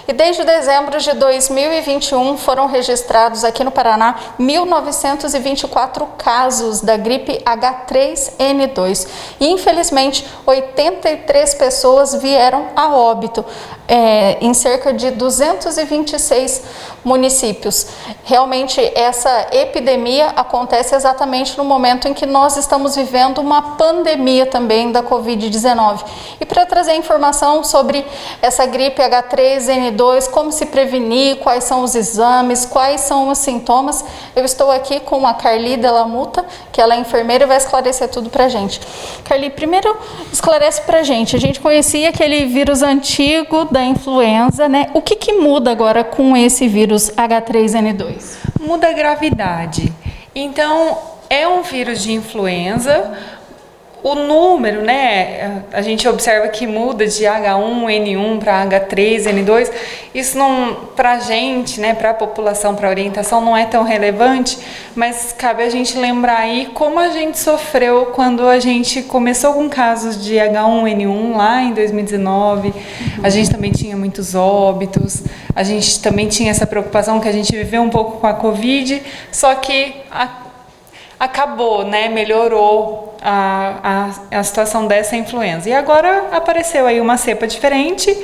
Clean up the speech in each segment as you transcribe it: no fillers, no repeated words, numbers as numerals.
E desde dezembro de 2021 foram registrados aqui no Paraná 1.924 casos da gripe H3N2. E infelizmente 83 pessoas vieram a óbito em cerca de 226 municípios. Realmente essa epidemia acontece exatamente no momento em que nós estamos vivendo uma pandemia também da Covid-19. E para trazer informação sobre essa gripe H3N2, como se prevenir, quais são os exames, quais são os sintomas, eu estou aqui com a Carli Delamuta, que ela é enfermeira e vai esclarecer tudo pra gente. Carli, primeiro esclarece pra gente, a gente conhecia aquele vírus antigo da influenza, né? O que muda agora com esse vírus H3N2? Muda a gravidade. Então, é um vírus de influenza. O número, né, a gente observa que muda de H1N1 para H3N2. Isso não, para a gente, né, para a população, para a orientação, não é tão relevante, mas cabe a gente lembrar aí como a gente sofreu quando a gente começou com casos de H1N1 lá em 2019. A gente também tinha muitos óbitos, a gente também tinha essa preocupação que a gente viveu um pouco com a Covid, só que acabou, né, melhorou a situação dessa influenza. E agora apareceu aí uma cepa diferente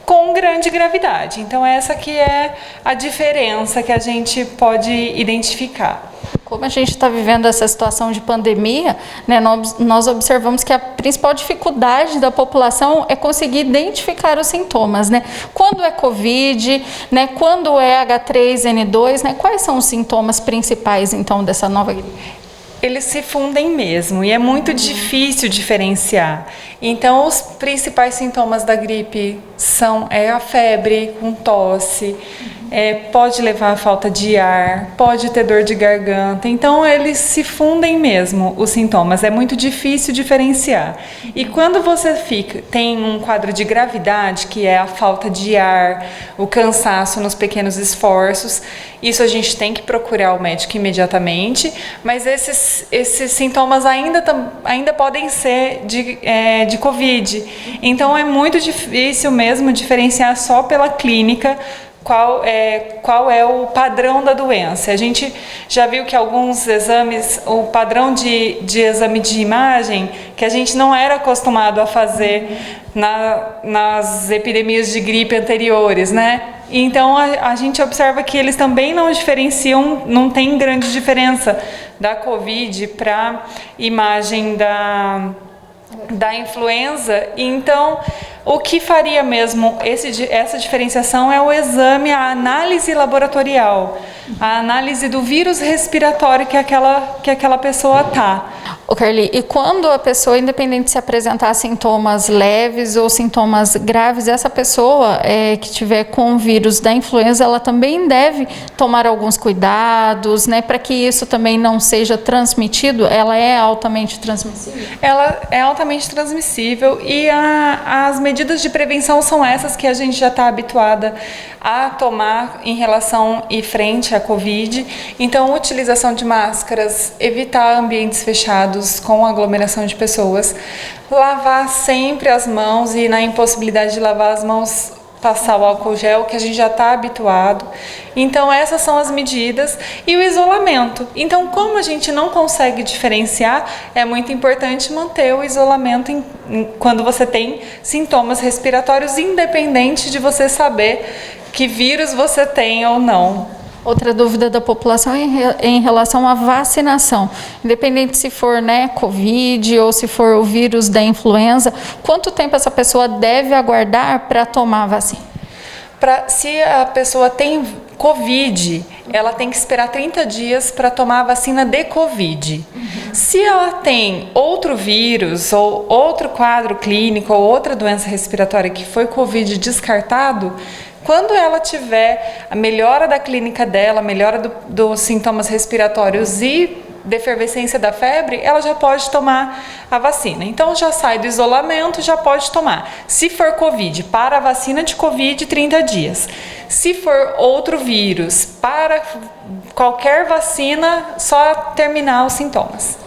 com grande gravidade. Então essa que é a diferença que a gente pode identificar. Como a gente está vivendo essa situação de pandemia, né, nós observamos que a principal dificuldade da população é conseguir identificar os sintomas, né? Quando é Covid, né, quando é H3N2, né, quais são os sintomas principais, então, dessa nova gripe? Eles se fundem mesmo e é muito difícil diferenciar. Então, os principais sintomas da gripe são a febre com tosse, pode levar a falta de ar, pode ter dor de garganta. Então, eles se fundem mesmo, os sintomas. É muito difícil diferenciar. E quando você tem um quadro de gravidade, que é a falta de ar, o cansaço nos pequenos esforços, isso a gente tem que procurar o médico imediatamente, mas esses sintomas ainda podem ser de Covid. Então, é muito difícil mesmo diferenciar só pela clínica qual é o padrão da doença. A gente já viu que alguns exames, o padrão de exame de imagem, que a gente não era acostumado a fazer nas epidemias de gripe anteriores, né? Então, a gente observa que eles também não diferenciam, não tem grande diferença da Covid para imagem da influenza. Então, o que faria mesmo essa diferenciação é o exame, a análise laboratorial, a análise do vírus respiratório que aquela pessoa está. Carli, e quando a pessoa, independente se apresentar sintomas leves ou sintomas graves, essa pessoa que tiver com o vírus da influenza, ela também deve tomar alguns cuidados, né, para que isso também não seja transmitido? Ela é altamente transmissível? Ela é altamente transmissível e as medidas de prevenção são essas que a gente já está habituada a tomar em relação e frente à Covid. Então, utilização de máscaras, evitar ambientes fechados com aglomeração de pessoas, lavar sempre as mãos e, na impossibilidade de lavar as mãos, passar o álcool gel, que a gente já está habituado. Então, essas são as medidas. E o isolamento. Então, como a gente não consegue diferenciar, é muito importante manter o isolamento quando você tem sintomas respiratórios, independente de você saber que vírus você tem ou não. Outra dúvida da população é em relação à vacinação. Independente se for, né, Covid ou se for o vírus da influenza, quanto tempo essa pessoa deve aguardar para tomar a vacina? Se a pessoa tem Covid, ela tem que esperar 30 dias para tomar a vacina de Covid. Se ela tem outro vírus ou outro quadro clínico ou outra doença respiratória que foi Covid descartado, quando ela tiver a melhora da clínica dela, a melhora dos sintomas respiratórios e de efervescência da febre, ela já pode tomar a vacina. Então, já sai do isolamento, já pode tomar. Se for Covid, para a vacina de Covid, 30 dias. Se for outro vírus, para qualquer vacina, só terminar os sintomas.